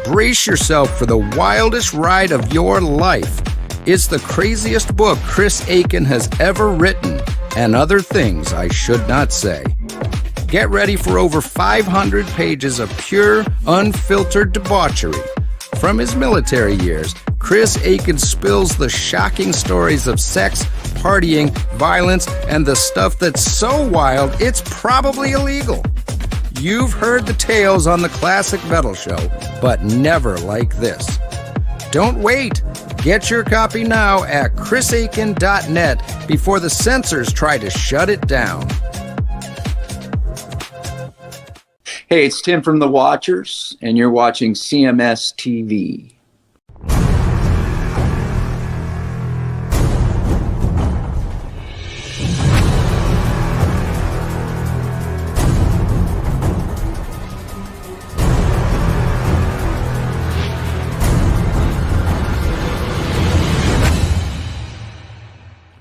Brace yourself for the wildest ride of your life. It's the craziest book Chris Aiken has ever written, and other things I should not say. Get ready for over 500 pages of pure, unfiltered debauchery. From his military years, Chris Aiken spills the shocking stories of sex, partying, violence, and the stuff that's so wild it's probably illegal. You've heard the tales on the Classic Metal Show, but never like this. Don't wait. Get your copy now at chrisaiken.net before the censors try to shut it down. Hey, it's Tim from The Watchers, and you're watching CMS TV.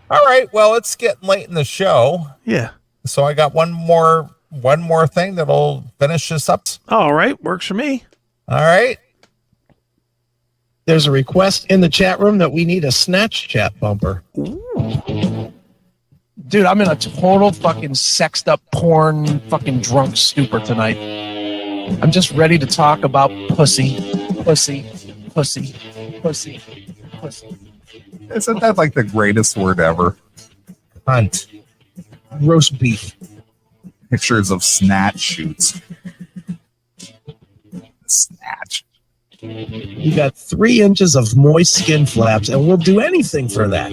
All right, well, it's getting late in the show. Yeah. So I got one more thing that'll finish this up. All right, works for me. All right. There's a request in the chat room that we need a Snatch chat bumper. Ooh. Dude, I'm in a total fucking sexed up porn fucking drunk stupor tonight. I'm just ready to talk about pussy. Pussy. Isn't that like the greatest word ever? Hunt. Roast beef. Pictures of Snatch shoots. Snatch. You got 3 inches of moist skin flaps, and we'll do anything for that.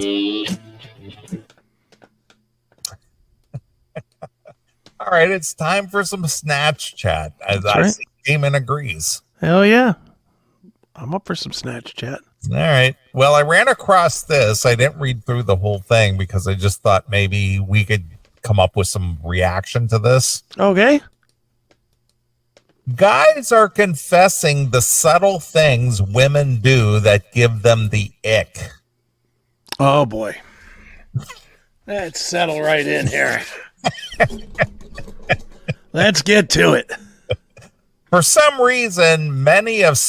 All right, it's time for some Snatch chat. As That's I right. see Damon agrees. Hell yeah. I'm up for some Snatch chat. All right. Well, I ran across this. I didn't read through the whole thing because I just thought maybe we could come up with some reaction to this. Okay. Guys are confessing the subtle things women do that give them the ick. Oh, boy. Let's settle right in here. Let's get to it. For some reason, many of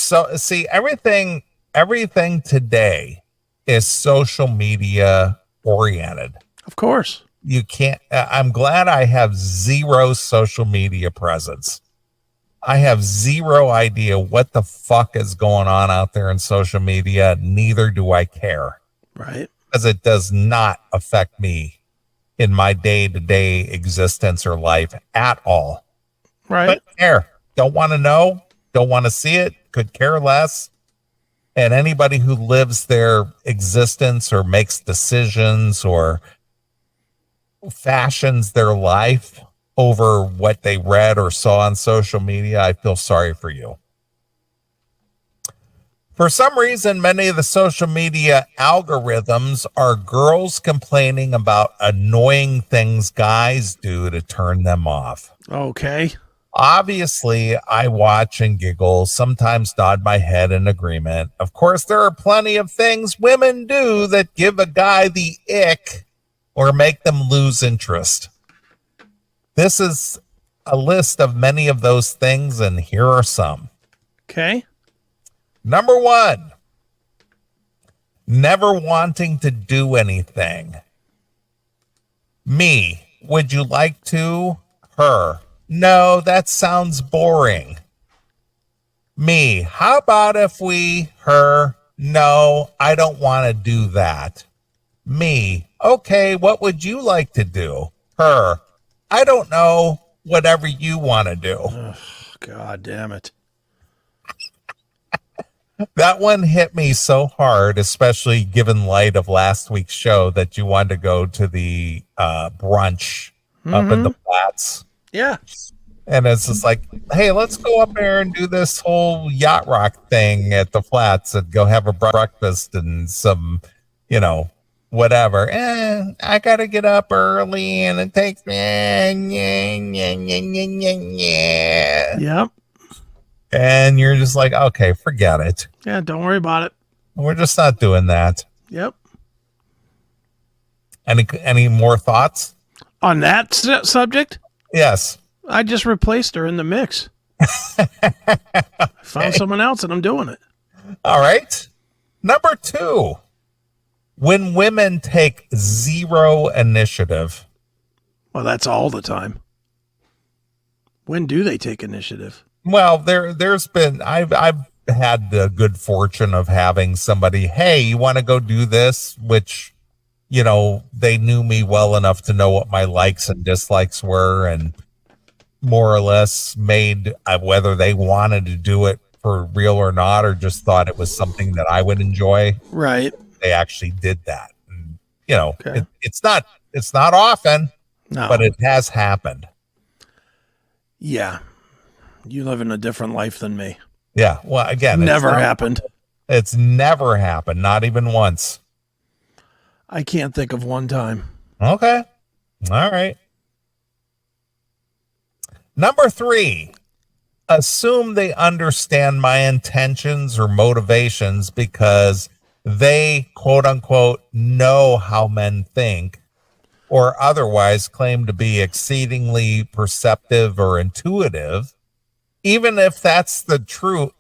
everything today is social media oriented. Of course. You can't. I'm glad I have zero social media presence. I have zero idea what the fuck is going on out there in social media. Neither do I care. Right. Because it does not affect me in my day-to-day existence or life at all. Right. But care. Don't want to know. Don't want to see it. Could care less. And anybody who lives their existence or makes decisions or fashions their life over what they read or saw on social media, I feel sorry for you. For some reason, many of the social media algorithms are girls complaining about annoying things guys do to turn them off. Okay. Obviously, I watch and giggle, sometimes nod my head in agreement. Of course, there are plenty of things women do that give a guy the ick or make them lose interest. This is a list of many of those things, and here are some. Okay. Number 1, never wanting to do anything. Me, would you like to? Her, no, that sounds boring. Me, how about if we? Her, no, I don't want to do that. Me, okay, what would you like to do? Her, I don't know, whatever you want to do. Oh, God damn it. That one hit me so hard, especially given light of last week's show that you wanted to go to the brunch up in the flats. Yeah. And it's just like, hey, let's go up there and do this whole yacht rock thing at the flats and go have a breakfast and some, whatever. I got to get up early and it takes me. Yep. And you're just like, okay, forget it. Yeah, don't worry about it. We're just not doing that. Yep. Any more thoughts? On that subject? Yes. I just replaced her in the mix. Found someone else and I'm doing it. All right. Number 2, when women take zero initiative. Well, that's all the time. When do they take initiative? Well, there's been, I've had the good fortune of having somebody, hey, you want to go do this? Which, you know, they knew me well enough to know what my likes and dislikes were, and more or less made whether they wanted to do it for real or not, or just thought it was something that I would enjoy. Right. They actually did that. And, you know, Okay. it's not often, No. but it has happened. Yeah. You live in a different life than me. Yeah. Well, again, Never happened. It's never happened. Not even once. I can't think of one time. Okay. All right. Number 3, assume they understand my intentions or motivations because they, quote unquote, know how men think, or otherwise claim to be exceedingly perceptive or intuitive. Even if that's true,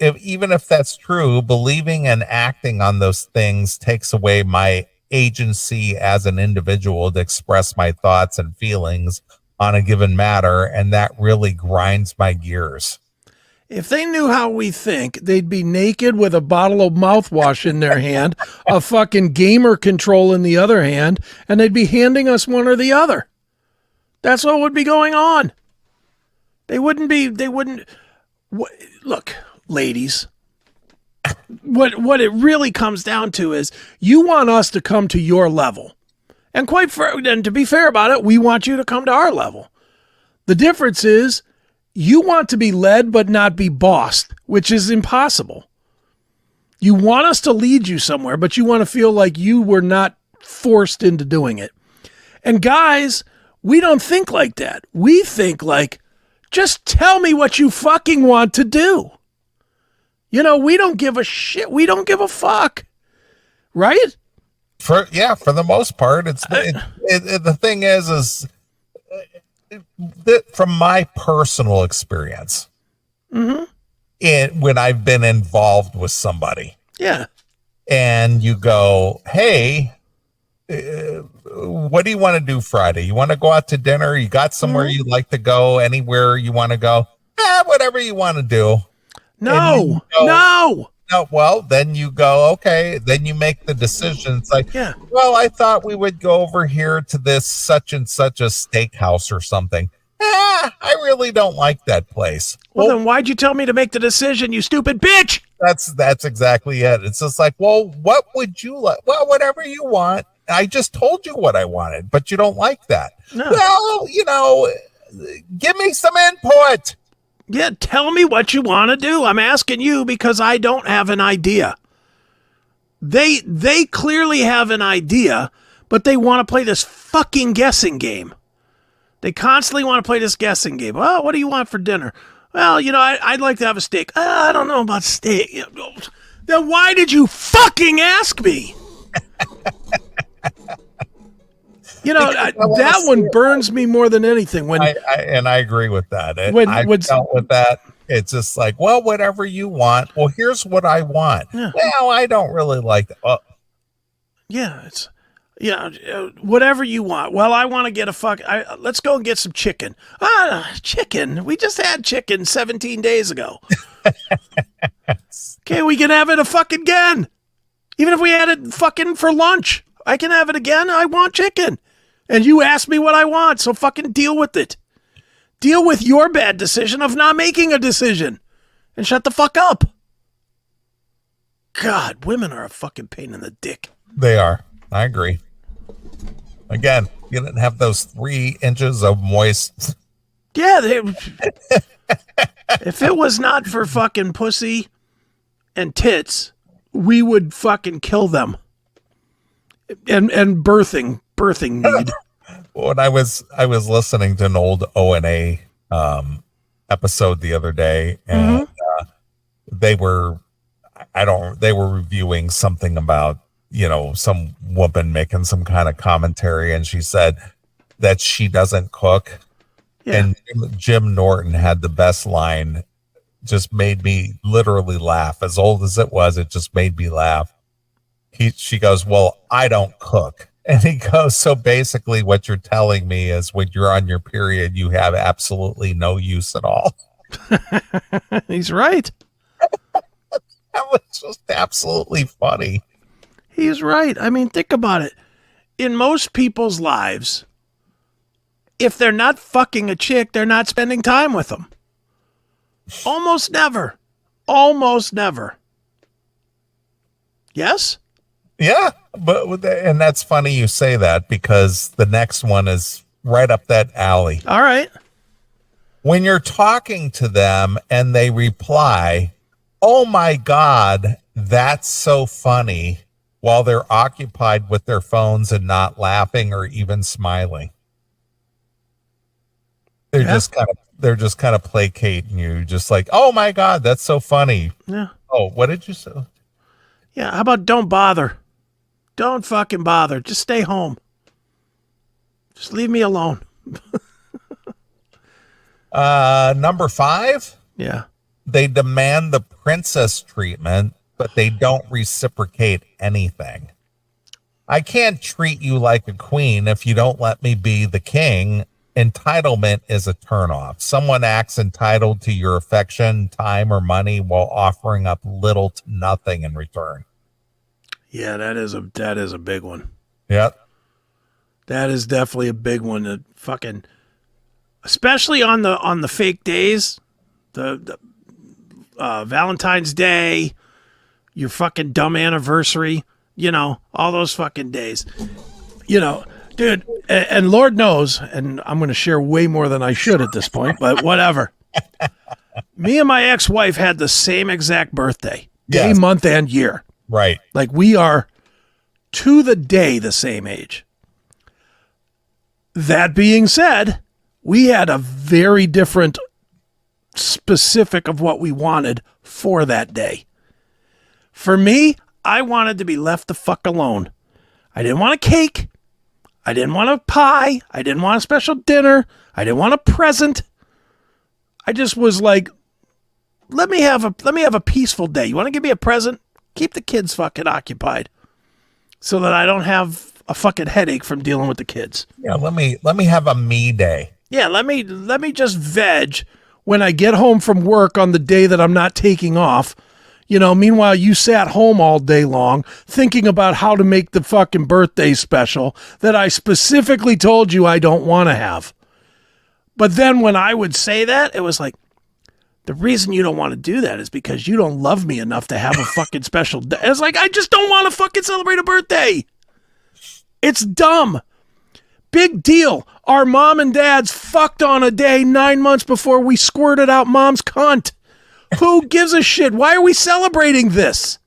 believing and acting on those things takes away my agency as an individual to express my thoughts and feelings on a given matter, and that really grinds my gears. If they knew how we think, they'd be naked with a bottle of mouthwash in their hand, a fucking gamer control in the other hand, and they'd be handing us one or the other. That's what would be going on. Look, ladies, what it really comes down to is you want us to come to your level. And and to be fair about it, we want you to come to our level. The difference is you want to be led but not be bossed, which is impossible. You want us to lead you somewhere, but you want to feel like you were not forced into doing it. And guys, we don't think like that. We think like, just tell me what you fucking want to do. You know, we don't give a shit. We don't give a fuck. Right? For the most part, the thing is that from my personal experience, when I've been involved with somebody, yeah, and you go, hey, what do you want to do Friday? You want to go out to dinner? You got somewhere you'd like to go? Anywhere you want to go? Whatever you want to do. No. No, well, then you go, okay, then you make the decision. It's like, Yeah. well, I thought we would go over here to this such and such a steakhouse or something. I really don't like that place. Well, then why'd you tell me to make the decision, you stupid bitch? That's exactly it. It's just like, well, what would you like? Well, whatever you want. I just told you what I wanted, but you don't like that. No. Well, you know, give me some input. Yeah, tell me what you want to do. I'm asking you because I don't have an idea. They clearly have an idea, but they want to play this fucking guessing game. They constantly want to play this guessing game. Well, what do you want for dinner? Well, you know, I'd like to have a steak. I don't know about steak. Then why did you fucking ask me? You know, that one burns me more than anything. When I agree with that. When dealt with that. It's just like, well, whatever you want. Well, here's what I want. Yeah. Well, I don't really like that. Yeah, whatever you want. Well, I want to get let's go and get some chicken. Chicken. We just had chicken 17 days ago. Okay, we can have it again. Even if we had it fucking for lunch, I can have it again. I want chicken. And you asked me what I want, so fucking deal with it. Deal with your bad decision of not making a decision. And shut the fuck up. God, women are a fucking pain in the dick. They are. I agree. Again, you didn't have those 3 inches of moist. Yeah, if it was not for fucking pussy and tits, we would fucking kill them. And birthing need. When I was listening to an old O&A episode the other day, and they were reviewing something about, you know, some woman making some kind of commentary, and she said that she doesn't cook. Yeah. And Jim Norton had the best line just made me literally laugh. As old as it was, it just made me laugh. She goes, well, I don't cook. And he goes, so basically what you're telling me is when you're on your period, you have absolutely no use at all. He's right. That was just absolutely funny. He's right. I mean, think about it. In most people's lives, if they're not fucking a chick, they're not spending time with them. Almost never. Almost never. Yes? Yeah, and that's funny you say that because the next one is right up that alley. All right. When you're talking to them and they reply, oh my God, that's so funny, while they're occupied with their phones and not laughing or even smiling. They're just kind of placating you, just like, oh my God, that's so funny. Yeah. Oh, what did you say? Yeah, how about don't bother? Don't fucking bother. Just stay home. Just leave me alone. Number 5. Yeah. They demand the princess treatment, but they don't reciprocate anything. I can't treat you like a queen if you don't let me be the king. Entitlement is a turnoff. Someone acts entitled to your affection, time, or money while offering up little to nothing in return. Yeah, that is a big one. Yep. That is definitely a big one. That fucking, especially on the fake days, the Valentine's Day, your fucking dumb anniversary, all those fucking days, dude. And Lord knows, and I'm going to share way more than I should at this point, but whatever. Me and my ex-wife had the same exact birthday, day, Yes. month, and year. Right. Like we are to the day the same age. That being said, we had a very different specific of what we wanted for that day. For me, I wanted to be left the fuck alone. I didn't want a cake. I didn't want a pie. I didn't want a special dinner. I didn't want a present. I just was like, let me have a peaceful day. You want to give me a present? Keep the kids fucking occupied so that I don't have a fucking headache from dealing with the kids. Yeah, let me have a me day. Yeah, let me just veg when I get home from work on the day that I'm not taking off. Meanwhile, you sat home all day long thinking about how to make the fucking birthday special that I specifically told you I don't want to have. But then when I would say that, it was like, the reason you don't want to do that is because you don't love me enough to have a fucking special day. It's like, I just don't want to fucking celebrate a birthday. It's dumb. Big deal. Our mom and dads fucked on a day 9 months before we squirted out mom's cunt. Who gives a shit? Why are we celebrating this?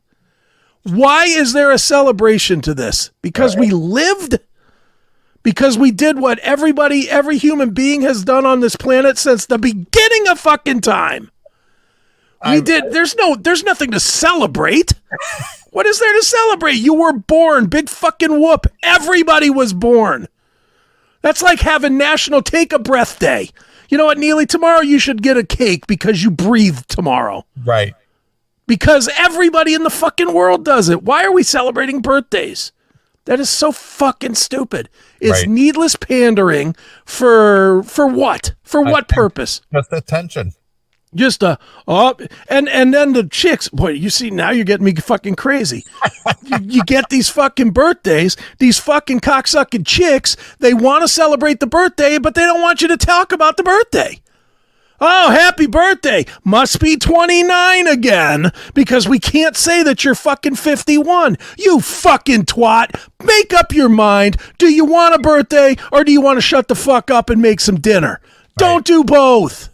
Why is there a celebration to this? Because we lived? Because we did what every human being has done on this planet since the beginning of fucking time. We did. There's nothing to celebrate. What is there to celebrate? You were born. Big fucking whoop. Everybody was born. That's like having National Take a Breath Day. You know what, Neeley? Tomorrow you should get a cake because you breathed tomorrow. Right. Because everybody in the fucking world does it. Why are we celebrating birthdays? That is so fucking stupid. It's needless pandering for what? For what purpose? Just attention. Just and then the chicks, boy, you see, now you're getting me fucking crazy. you get these fucking birthdays, these fucking cocksucking chicks, they want to celebrate the birthday, but they don't want you to talk about the birthday. Oh, happy birthday. Must be 29 again because we can't say that you're fucking 51. You fucking twat. Make up your mind. Do you want a birthday or do you want to shut the fuck up and make some dinner? Right. Don't do both.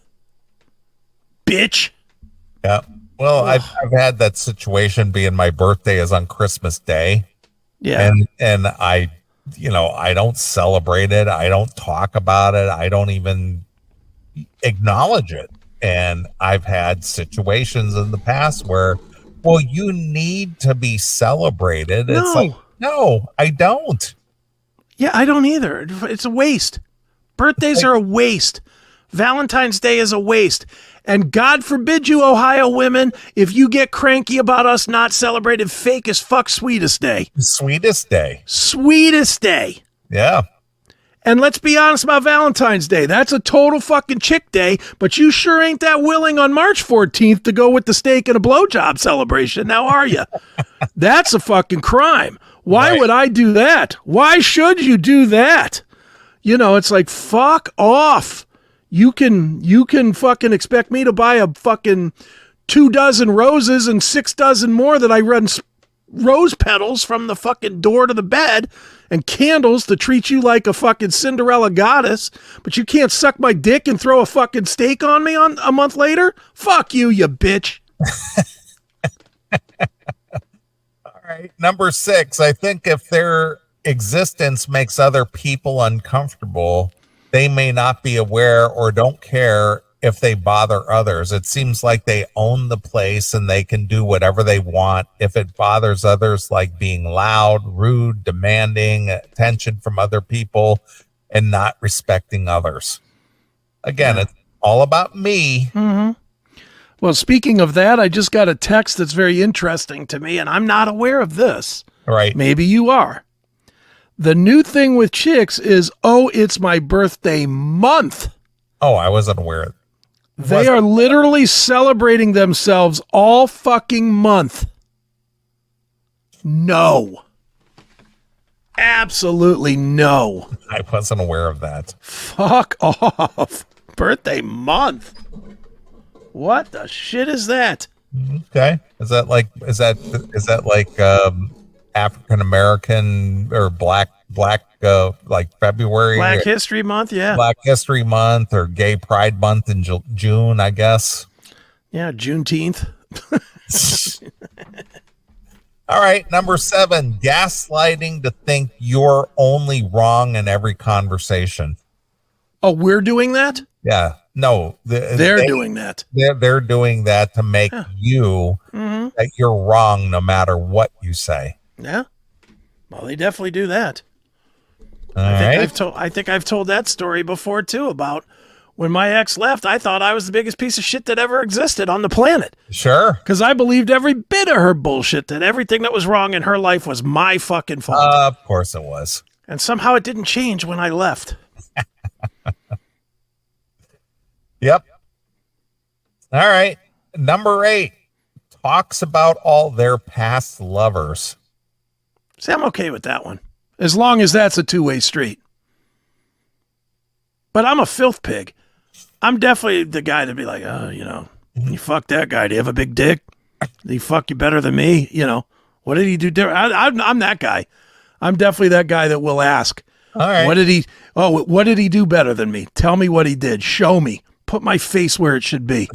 Bitch. Yeah. Well, I've had that situation being my birthday is on Christmas Day. Yeah. And I don't celebrate it. I don't talk about it. I don't even acknowledge it. And I've had situations in the past where, well, you need to be celebrated. No. It's like, no, I don't. Yeah, I don't either. It's a waste. Birthdays are a waste. Valentine's Day is a waste. And God forbid you, Ohio women, if you get cranky about us not celebrating fake as fuck Sweetest Day. Sweetest Day. Sweetest Day. Yeah. And let's be honest about Valentine's Day. That's a total fucking chick day, but you sure ain't that willing on March 14th to go with the steak and a blowjob celebration, now are you? That's a fucking crime. Why would I do that? Why should you do that? You know, it's like, fuck off. You can fucking expect me to buy a fucking 2 dozen roses and 6 dozen more that I run rose petals from the fucking door to the bed and candles to treat you like a fucking Cinderella goddess, but you can't suck my dick and throw a fucking steak on me on a month later? Fuck you, you bitch. All right. Number 6, I think if their existence makes other people uncomfortable, they may not be aware or don't care if they bother others. It seems like they own the place and they can do whatever they want. If it bothers others, like being loud, rude, demanding attention from other people, and not respecting others. Again, it's all about me. Mm-hmm. Well, speaking of that, I just got a text that's very interesting to me, and I'm not aware of this. Right. Maybe you are. The new thing with chicks is, oh, it's my birthday month. Oh, I wasn't aware. They are literally celebrating themselves all fucking month. No. Absolutely no. I wasn't aware of that. Fuck off. Birthday month. What the shit is that? Okay. Is that like African American or black like February? Black History Month, yeah. Black History Month or Gay Pride Month in June, I guess. Yeah, Juneteenth. All right, number 7, gaslighting to think you're only wrong in every conversation. Oh, we're doing that? Yeah. No, they're doing that. They're doing that to make you that you're wrong no matter what you say. Yeah. Well, they definitely do that. I think I've told that story before too, about when my ex left. I thought I was the biggest piece of shit that ever existed on the planet. Sure. Because I believed every bit of her bullshit, that everything that was wrong in her life was my fucking fault. Of course it was. And somehow it didn't change when I left. Yep. All right. Number 8, talks about all their past lovers. See, I'm okay with that one, as long as that's a two-way street. But I'm a filth pig. I'm definitely the guy to be like, oh, you know, you fuck that guy. Do you have a big dick? Did he fuck you better than me? You know, what did he do different? I'm that guy. I'm definitely that guy that will ask. All right. What did he do better than me? Tell me what he did. Show me. Put my face where it should be.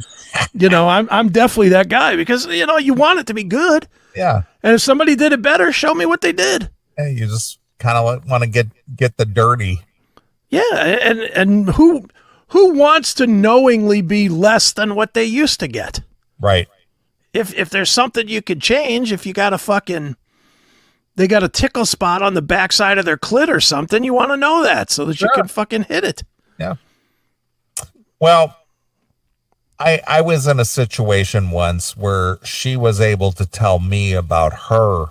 You know, I'm definitely that guy, because, you know, you want it to be good. Yeah. And if somebody did it better, show me what they did. Hey, you just kind of want to get the dirty. Yeah, and who wants to knowingly be less than what they used to get? Right. If there's something you could change, if you got they got a tickle spot on the backside of their clit or something, you want to know that so that you can fucking hit it. Yeah. Well, I was in a situation once where she was able to tell me about her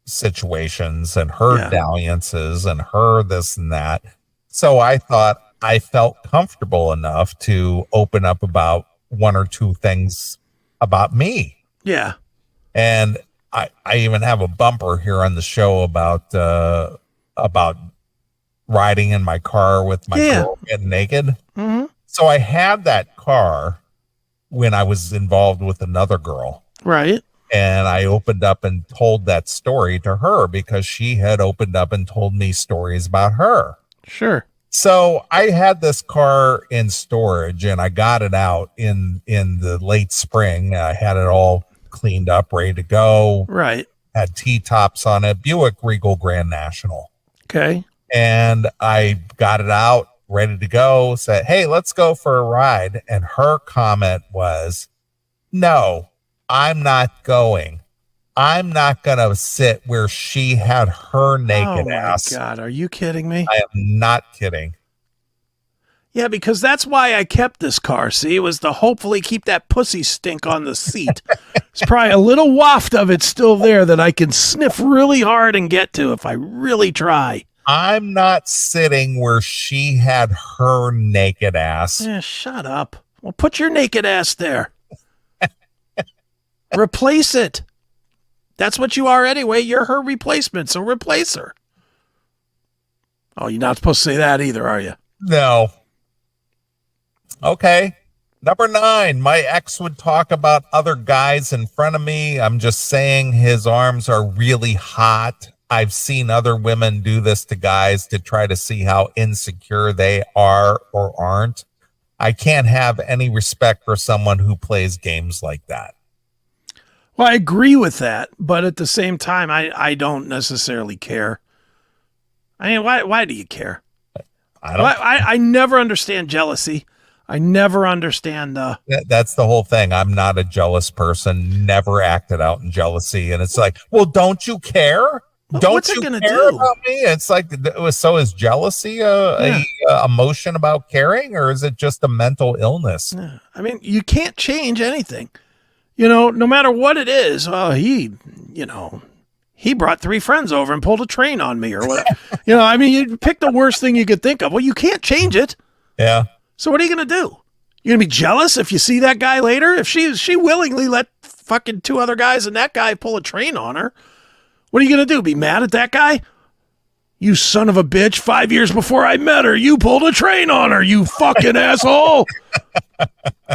situations and her dalliances and her this and that. So I thought I felt comfortable enough to open up about 1 or 2 things about me. Yeah. And I even have a bumper here on the show about riding in my car with my girl getting naked. Mm-hmm. So I had that car when I was involved with another girl. Right. And I opened up and told that story to her because she had opened up and told me stories about her. Sure. So I had this car in storage and I got it out in the late spring. I had it all cleaned up, ready to go. Right. Had T-tops on it, Buick Regal Grand National. Okay. And I got it out, ready to go, said, hey, let's go for a ride. And her comment was, no, I'm not going. I'm not going to sit where she had her naked ass. Oh, my God. Are you kidding me? I am not kidding. Yeah, because that's why I kept this car. See, it was to hopefully keep that pussy stink on the seat. It's probably a little waft of it still there that I can sniff really hard and get to if I really try. I'm not sitting where she had her naked ass. Yeah, shut up. Well, put your naked ass there. Replace it. That's what you are anyway. You're her replacement, so replace her. Oh, you're not supposed to say that either, are you? No. Okay. Number 9, my ex would talk about other guys in front of me. I'm just saying his arms are really hot. I've seen other women do this to guys to try to see how insecure they are or aren't. I can't have any respect for someone who plays games like that. Well, I agree with that, but at the same time, I don't necessarily care. I mean, why do you care? I never understand jealousy. I never understand. That's the whole thing. I'm not a jealous person. Never acted out in jealousy, and it's like, well, don't you care? Don't what's you it gonna care do? about me? It's like, so is jealousy a emotion about caring, or is it just a mental illness? Yeah. I mean, you can't change anything. No matter what it is. He brought 3 friends over and pulled a train on me or whatever. I mean, you pick the worst thing you could think of. Well, you can't change it. Yeah. So what are you going to do? You're going to be jealous if you see that guy later? If she willingly let fucking 2 other guys and that guy pull a train on her, what are you going to do? Be mad at that guy? You son of a bitch, 5 years before I met her, you pulled a train on her, you fucking asshole.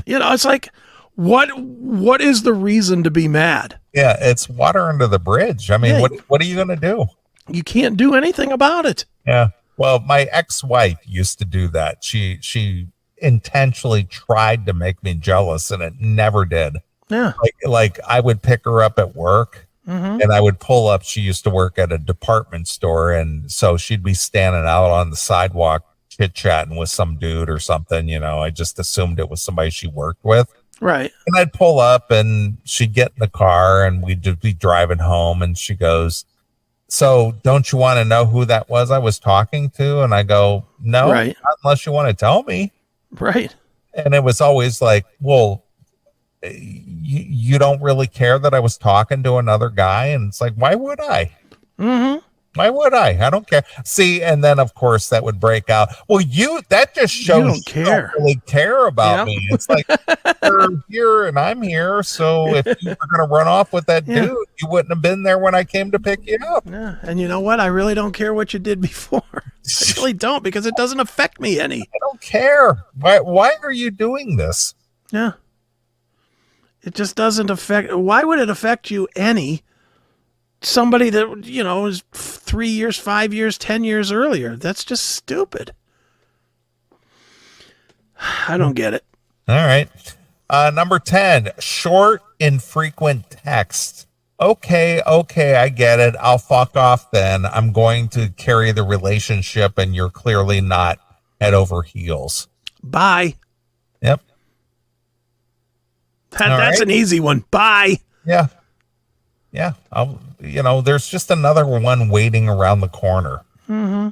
It's like, what is the reason to be mad? Yeah, it's water under the bridge. I mean, what are you going to do? You can't do anything about it. Yeah. Well, my ex-wife used to do that. She intentionally tried to make me jealous, and it never did. Yeah. Like I would pick her up at work, and I would pull up. She used to work at a department store, and so she'd be standing out on the sidewalk chit-chatting with some dude or something. I just assumed it was somebody she worked with. Right. And I'd pull up, and she'd get in the car, and we'd just be driving home, and she goes, so don't you want to know who that was I was talking to? And I go, no, right. Not unless you want to tell me. Right. And it was always like, well, you don't really care that I was talking to another guy? And it's like, why would I? Mm-hmm. Why would I? I don't care. See, and then of course that would break out. Well, that just shows you don't really care about me. It's like, you're here and I'm here. So if you were going to run off with that dude, you wouldn't have been there when I came to pick you up. Yeah. And you know what? I really don't care what you did before. I really don't, because it doesn't affect me any. I don't care. Why are you doing this? Yeah. It just doesn't affect. Why would it affect you any? Somebody that, is 3 years, 5 years, 10 years earlier. That's just stupid. I don't get it. All right. Number 10, short, infrequent text. Okay, I get it. I'll fuck off then. I'm going to carry the relationship, and you're clearly not head over heels. Bye. Yep. That's an easy one. Bye. Yeah. Yeah. There's just another one waiting around the corner. Mm-hmm.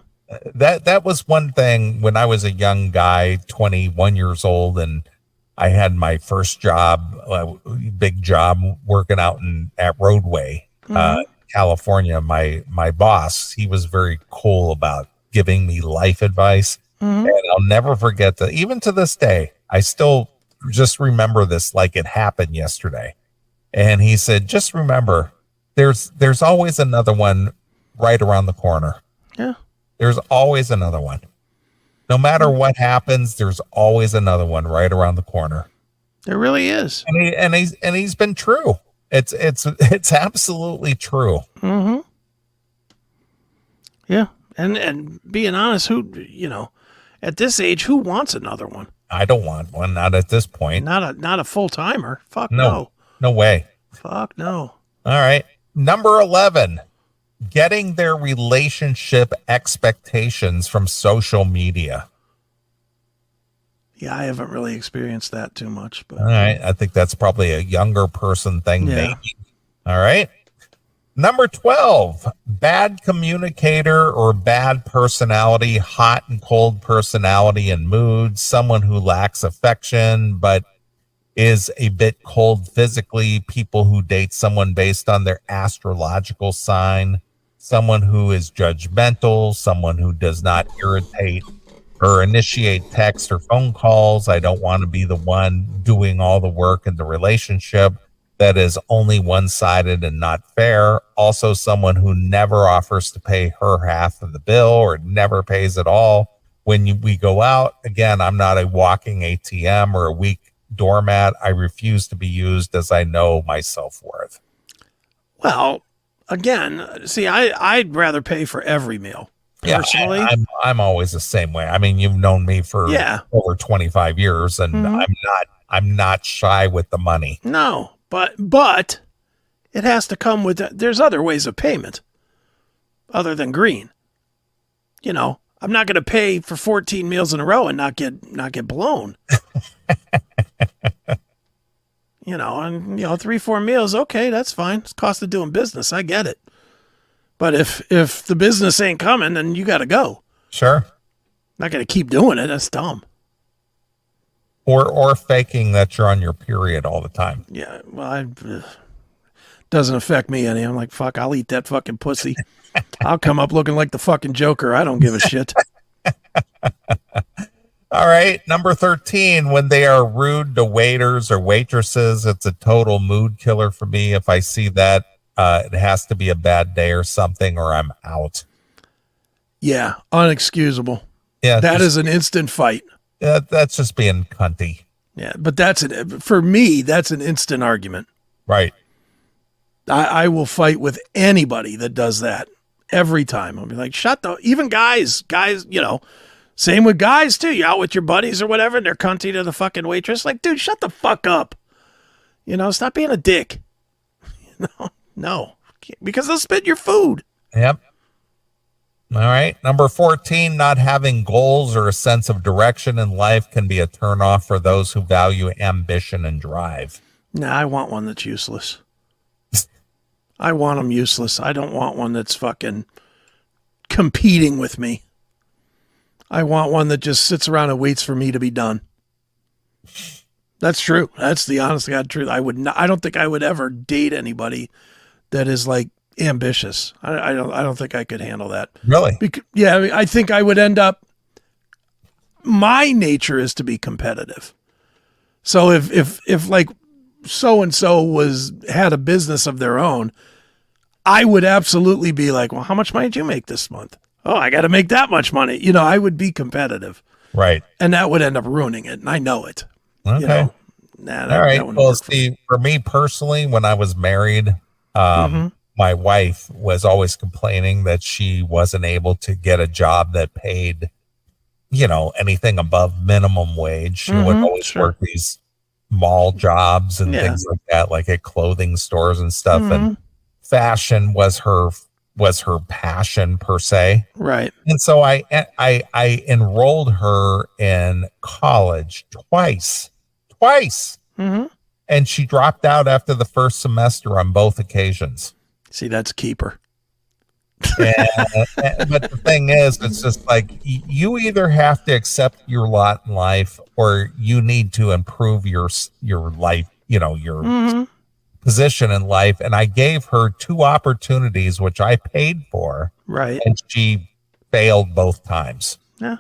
That was one thing when I was a young guy, 21 years old, and I had my first job, big job, working out at Roadway, California. My boss, he was very cool about giving me life advice, and I'll never forget that. Even to this day, I still just remember this like it happened yesterday. And he said, just remember, there's always another one right around the corner. Yeah. There's always another one. No matter what happens, there's always another one right around the corner. There really is. And he's been true. It's absolutely true. Mm-hmm. Yeah. And being honest, at this age, who wants another one? I don't want one, not at this point. Not a full timer. Fuck no. No way. Fuck no. All right. Number 11, getting their relationship expectations from social media. Yeah, I haven't really experienced that too much. But all right. I think that's probably a younger person thing, maybe. All right. Number 12, bad communicator or bad personality, hot and cold personality and mood, someone who lacks affection but is a bit cold physically, people who date someone based on their astrological sign, someone who is judgmental, someone who does not irritate or initiate text or phone calls. I don't want to be the one doing all the work in the relationship. That is only one-sided and not fair. Also, someone who never offers to pay her half of the bill or never pays at all when we go out. Again, I'm not a walking ATM or a weak doormat. I refuse to be used as I know my self-worth. Well, again, see, I'd rather pay for every meal. Personally, yeah, I'm always the same way. I mean, you've known me for over 25 years, and I'm not shy with the money. No. But it has to come with, there's other ways of payment other than green. You know, I'm not going to pay for 14 meals in a row and not get blown. You know, and 3-4 meals, okay, that's fine. It's cost of doing business. I get it. But if the business ain't coming, then you got to go. Sure. Not going to keep doing it. That's dumb. Or faking that you're on your period all the time. Yeah, well, doesn't affect me any. I'm like, fuck, I'll eat that fucking pussy. I'll come up looking like the fucking Joker. I don't give a shit. All right, number 13, when they are rude to waiters or waitresses, it's a total mood killer for me. If I see that, it has to be a bad day or something, or I'm out. Yeah, unexcusable. Yeah, that is an instant fight. That's just being cunty. Yeah, but for me, that's an instant argument. Right. I will fight with anybody that does that every time. I'll be like, even guys, same with guys too. You out with your buddies or whatever, and they're cunty to the fucking waitress. Like, dude, shut the fuck up. Stop being a dick. No, because they'll spit your food. Yep. All right. Number 14, not having goals or a sense of direction in life can be a turnoff for those who value ambition and drive. Nah, I want one that's useless. I want them useless. I don't want one that's fucking competing with me. I want one that just sits around and waits for me to be done. That's true. That's the honest to God truth. I don't think I would ever date anybody that is like ambitious. I don't think I could handle that. Really? I think I would end up, my nature is to be competitive. So if like so-and-so had a business of their own, I would absolutely be like, well, how much money did you make this month? Oh, I got to make that much money. I would be competitive. Right. And that would end up ruining it. And I know it. Okay. All right. Well, see, for me personally, when I was married, my wife was always complaining that she wasn't able to get a job that paid, anything above minimum wage. She would always work these mall jobs and things like that, like at clothing stores and stuff. And fashion was her passion per se. Right. And so I enrolled her in college twice. And she dropped out after the first semester on both occasions. See, that's a keeper. But the thing is, it's just like you either have to accept your lot in life, or you need to improve your life, your position in life. And I gave her 2 opportunities, which I paid for. Right. And she failed both times. Yeah,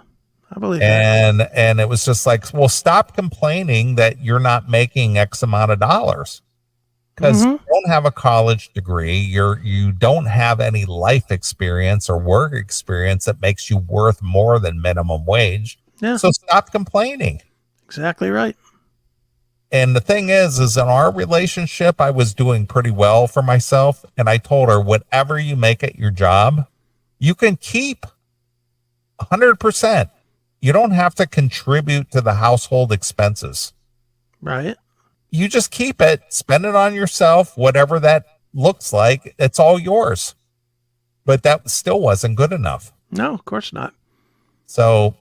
I believe that. And it was just like, well, stop complaining that you're not making X amount of dollars. Because you don't have a college degree, you don't have any life experience or work experience that makes you worth more than minimum wage. Yeah. So stop complaining. Exactly right. And the thing is in our relationship, I was doing pretty well for myself. And I told her, whatever you make at your job, you can keep 100%. You don't have to contribute to the household expenses. Right. You just keep it, spend it on yourself, whatever that looks like, it's all yours. But that still wasn't good enough. No, of course not. So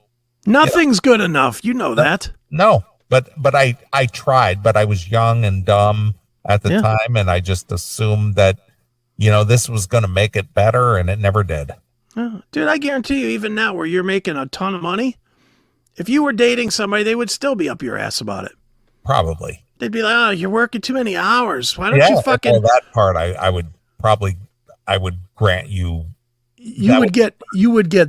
nothing's good enough. You know that. No, but I tried, but I was young and dumb at the time. And I just assumed that, this was going to make it better, and it never did. Oh, dude, I guarantee you, even now where you're making a ton of money, if you were dating somebody, they would still be up your ass about it. Probably. They'd be like, "Oh, you're working too many hours. Why don't you fucking?" Well, that part, I would grant you. You would get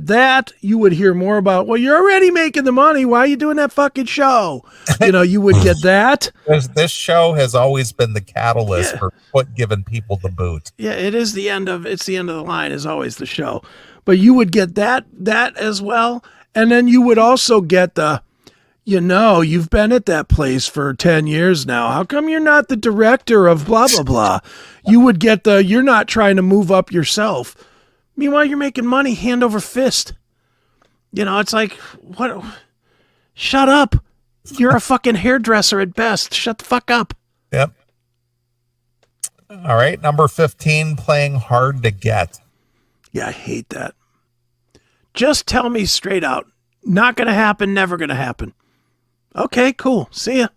that. You would hear more about, well, you're already making the money. Why are you doing that fucking show? You would get that. This show has always been the catalyst for giving people the boot. Yeah, it's the end of the line is always the show. But you would get that as well. And then you would also get the, you've been at that place for 10 years now. How come you're not the director of blah, blah, blah? You would get the, you're not trying to move up yourself. Meanwhile, you're making money hand over fist. It's like, what? Shut up. You're a fucking hairdresser at best. Shut the fuck up. Yep. All right. Number 15, playing hard to get. Yeah, I hate that. Just tell me straight out. Not going to happen. Never going to happen. Okay, cool. See ya.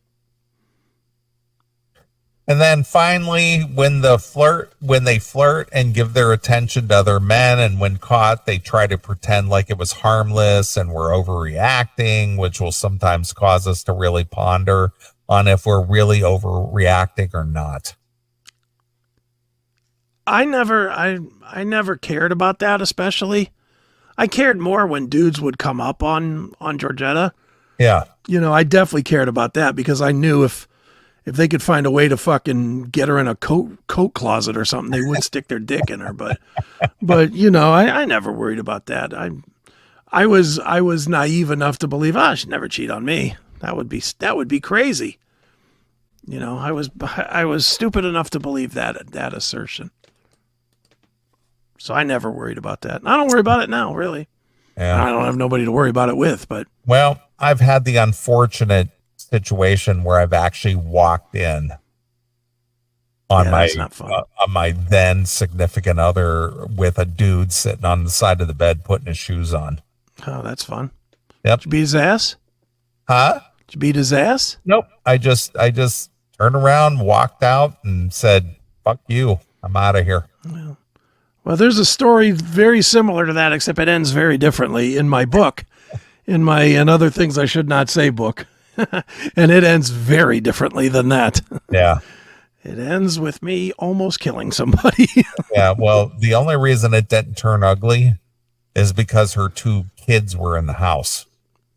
And then finally, when they flirt and give their attention to other men, and when caught, they try to pretend like it was harmless and we're overreacting, which will sometimes cause us to really ponder on if we're really overreacting or not. I never cared about that, especially. I cared more when dudes would come up on Georgetta. Yeah. I definitely cared about that because I knew if they could find a way to fucking get her in a coat closet or something, they would stick their dick in her. But I never worried about that. I was naive enough to believe, she'd never cheat on me. That would be crazy. I was stupid enough to believe that assertion. So I never worried about that. I don't worry about it now, really. Yeah. I don't have nobody to worry about it with, but. Well, I've had the unfortunate situation where I've actually walked in on my then significant other with a dude sitting on the side of the bed putting his shoes on. Oh, that's fun. Yep. Did you beat his ass? Huh? Did you beat his ass? Nope. I just turned around, walked out, and said, "Fuck you. I'm out of here." Well, there's a story very similar to that, except it ends very differently in my book, in my and other things I should not say book. And it ends very differently than that. Yeah. It ends with me almost killing somebody. Yeah. Well, the only reason it didn't turn ugly is because her 2 kids were in the house.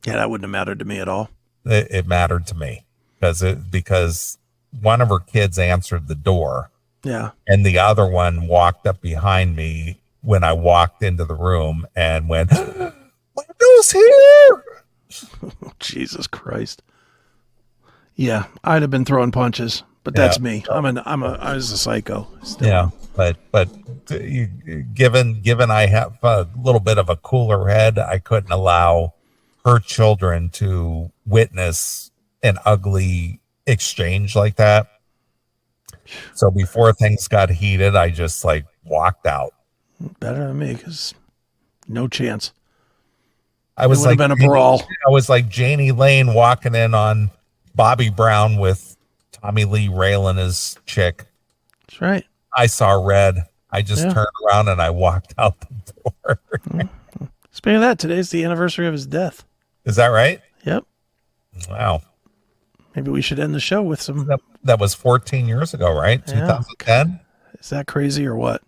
Yeah, that wouldn't have mattered to me at all. It mattered to me because one of her kids answered the door. Yeah. And the other one walked up behind me when I walked into the room and went, "Windows here." Jesus Christ. Yeah, I'd have been throwing punches, but that's me. I was a psycho. Still. Yeah, but given I have a little bit of a cooler head, I couldn't allow her children to witness an ugly exchange like that. So before things got heated, I just walked out. Better than me, because no chance. I was it would have been a brawl. I was like Janie Lane walking in on Bobby Brown with Tommy Lee railing his chick. That's right. I saw red. I just turned around and I walked out the door. Speaking of that, today's the anniversary of his death. Is that right? Yep. Wow. Maybe we should end the show with some. That was 14 years ago, right? Yeah. 2010. Is that crazy or what?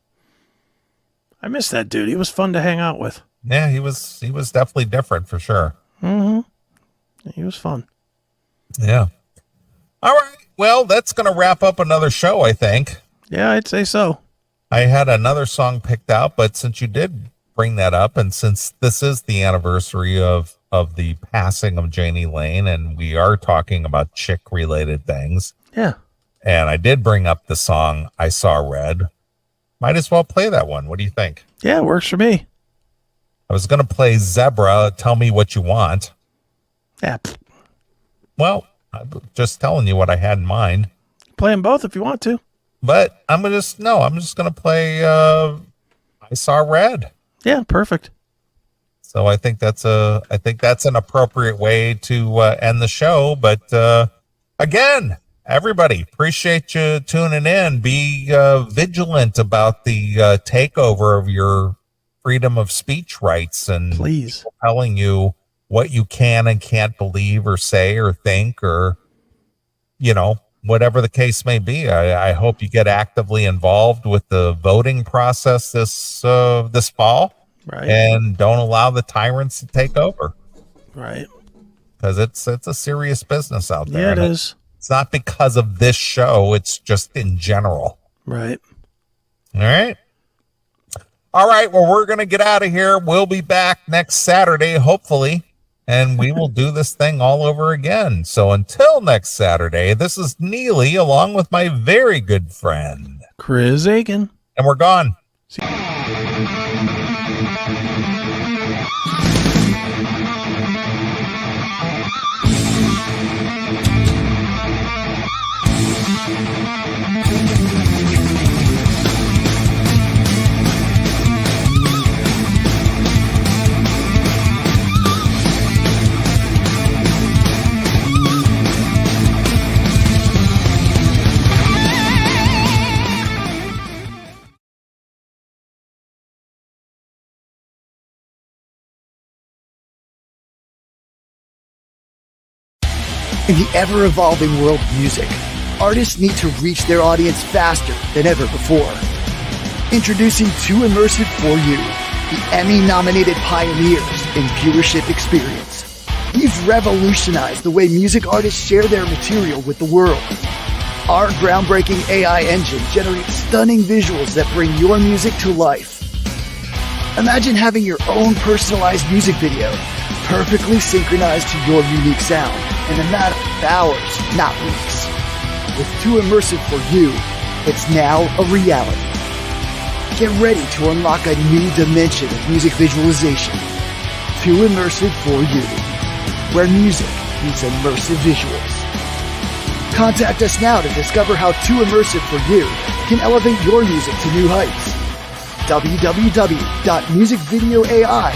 I miss that dude. He was fun to hang out with. Yeah, he was definitely different for sure. Mm-hmm. He was fun. Yeah. All right. Well, that's going to wrap up another show, I think. Yeah, I'd say so. I had another song picked out, but since you did bring that up, and since this is the anniversary of the passing of Janie Lane, and we are talking about chick-related things. Yeah. And I did bring up the song I Saw Red. Might as well play that one. What do you think? Yeah, it works for me. I was going to play Zebra, Tell Me What You Want. Yeah. Well, I'm just telling you what I had in mind. Play them both if you want to. But I'm just going to play I Saw Red. Yeah, perfect. So I think that's an appropriate way to end the show. But again, Everybody, appreciate you tuning in. Be vigilant about the takeover of your freedom of speech rights and Please. telling you what you can and can't believe or say or think or, whatever the case may be. I hope you get actively involved with the voting process this fall. Right. And don't allow the tyrants to take over. Right. Because it's a serious business out there. Yeah, it is. It's not because of this show. It's just in general. Right. All right. All right. Well, we're going to get out of here. We'll be back next Saturday, hopefully, and we will do this thing all over again. So until next Saturday, this is Neeley along with my very good friend, Chris Aiken. And we're gone. In the ever-evolving world of music, artists need to reach their audience faster than ever before. Introducing Too Immersive for You, the Emmy-nominated pioneers in viewership experience. We've revolutionized the way music artists share their material with the world. Our groundbreaking AI engine generates stunning visuals that bring your music to life. Imagine having your own personalized music video, perfectly synchronized to your unique sound in a matter of hours, not weeks. With Too Immersive for You, it's now a reality. Get ready to unlock a new dimension of music visualization. Too Immersive for You, where music meets immersive visuals. Contact us now to discover how Too Immersive for You can elevate your music to new heights. www.musicvideoai.com